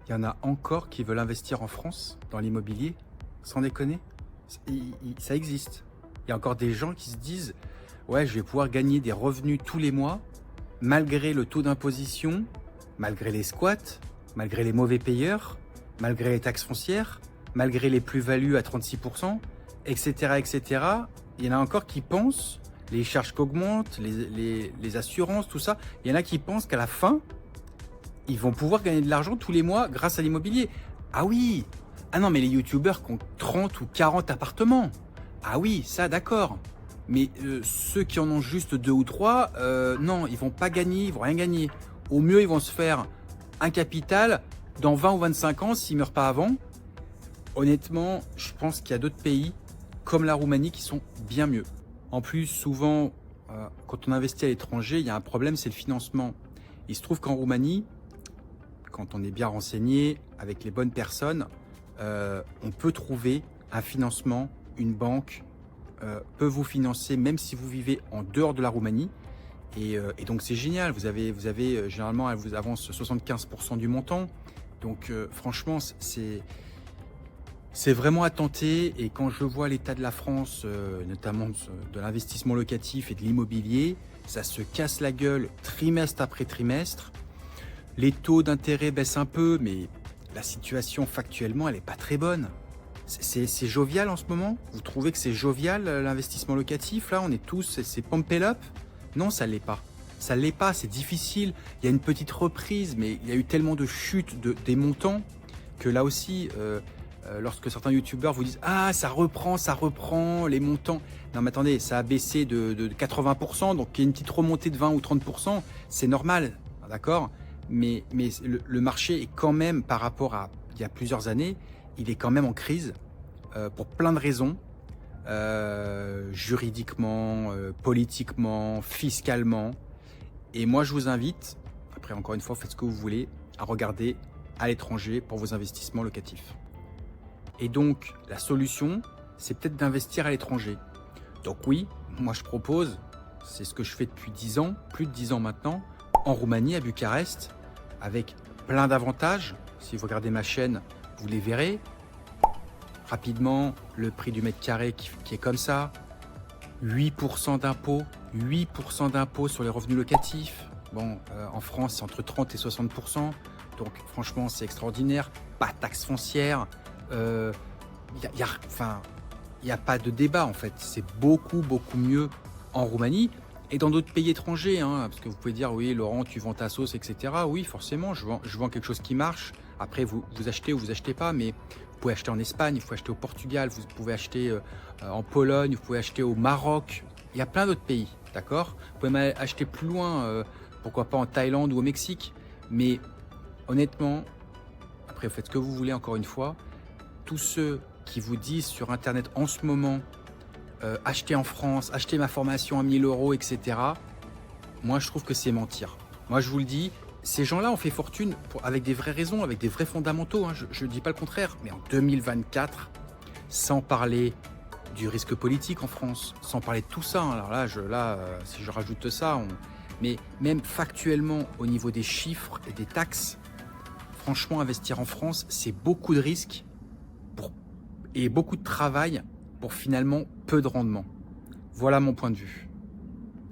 Il y en a encore qui veulent investir en France, dans l'immobilier, sans déconner. Ça existe. Il y a encore des gens qui se disent « Ouais, je vais pouvoir gagner des revenus tous les mois, malgré le taux d'imposition, malgré les squats, malgré les mauvais payeurs, malgré les taxes foncières, malgré les plus-values à 36%, etc. etc. » Il y en a encore qui pensent, les charges qu'augmentent, les assurances, tout ça, il y en a qui pensent qu'à la fin, ils vont pouvoir gagner de l'argent tous les mois grâce à l'immobilier. Ah oui! Ah non, mais les youtubeurs qui ont 30 ou 40 appartements. Ah oui, ça d'accord. Mais ceux qui en ont juste 2 ou 3, non, ils vont pas gagner, ils vont rien gagner. Au mieux, ils vont se faire un capital dans 20 ou 25 ans s'ils meurent pas avant. Honnêtement, je pense qu'il y a d'autres pays comme la Roumanie qui sont bien mieux. En plus, souvent, quand on investit à l'étranger, il y a un problème, c'est le financement. Il se trouve qu'en Roumanie, quand on est bien renseigné, avec les bonnes personnes, on peut trouver un financement, une banque peut vous financer même si vous vivez en dehors de la Roumanie. Et donc c'est génial, vous avez généralement, elle vous avance 75% du montant. Donc franchement, c'est vraiment à tenter. Et quand je vois l'état de la France, notamment de l'investissement locatif et de l'immobilier, ça se casse la gueule trimestre après trimestre. Les taux d'intérêt baissent un peu, mais la situation factuellement, elle n'est pas très bonne. C'est jovial en ce moment? Vous trouvez que c'est jovial l'investissement locatif? Là, on est tous, c'est pump it up? Non, ça l'est pas. Ça l'est pas, c'est difficile. Il y a une petite reprise, mais il y a eu tellement de chutes des montants que là aussi, lorsque certains youtubeurs vous disent « Ah, ça reprend, les montants ». Non, mais attendez, ça a baissé de 80%, donc il y a une petite remontée de 20 ou 30%. C'est normal, d'accord? Mais le marché est quand même, par rapport à il y a plusieurs années, il est quand même en crise pour plein de raisons, juridiquement, politiquement, fiscalement. Et moi, je vous invite, après encore une fois, faites ce que vous voulez, à regarder à l'étranger pour vos investissements locatifs. Et donc, la solution, c'est peut-être d'investir à l'étranger. Donc oui, moi je propose, c'est ce que je fais depuis 10 ans, plus de 10 ans maintenant, en Roumanie, à Bucarest, avec plein d'avantages. Si vous regardez ma chaîne, vous les verrez. Rapidement, le prix du mètre carré qui est comme ça. 8% d'impôts, 8% d'impôts sur les revenus locatifs. Bon, en France, c'est entre 30 et 60%. Donc franchement, c'est extraordinaire. Pas de taxe foncière. Il n'y a pas de débat en fait. C'est beaucoup, beaucoup mieux en Roumanie. Et dans d'autres pays étrangers, hein, parce que vous pouvez dire, oui, Laurent, tu vends ta sauce, etc. Oui, forcément, je vends quelque chose qui marche. Après, vous achetez ou vous achetez pas, mais vous pouvez acheter en Espagne, vous pouvez acheter au Portugal, vous pouvez acheter en Pologne, vous pouvez acheter au Maroc. Il y a plein d'autres pays, d'accord? Vous pouvez même acheter plus loin, pourquoi pas en Thaïlande ou au Mexique. Mais honnêtement, après, vous faites ce que vous voulez, encore une fois. Tous ceux qui vous disent sur Internet en ce moment, acheter en France, acheter ma formation à 1000 €, etc. Moi, je trouve que c'est mentir. Moi, je vous le dis, ces gens-là ont fait fortune avec des vraies raisons, avec des vrais fondamentaux. Hein, je ne dis pas le contraire. Mais en 2024, sans parler du risque politique en France, sans parler de tout ça, hein, alors là, si je rajoute ça, mais même factuellement, au niveau des chiffres et des taxes, franchement, investir en France, c'est beaucoup de risques et beaucoup de travail pour finalement peu de rendement. Voilà mon point de vue.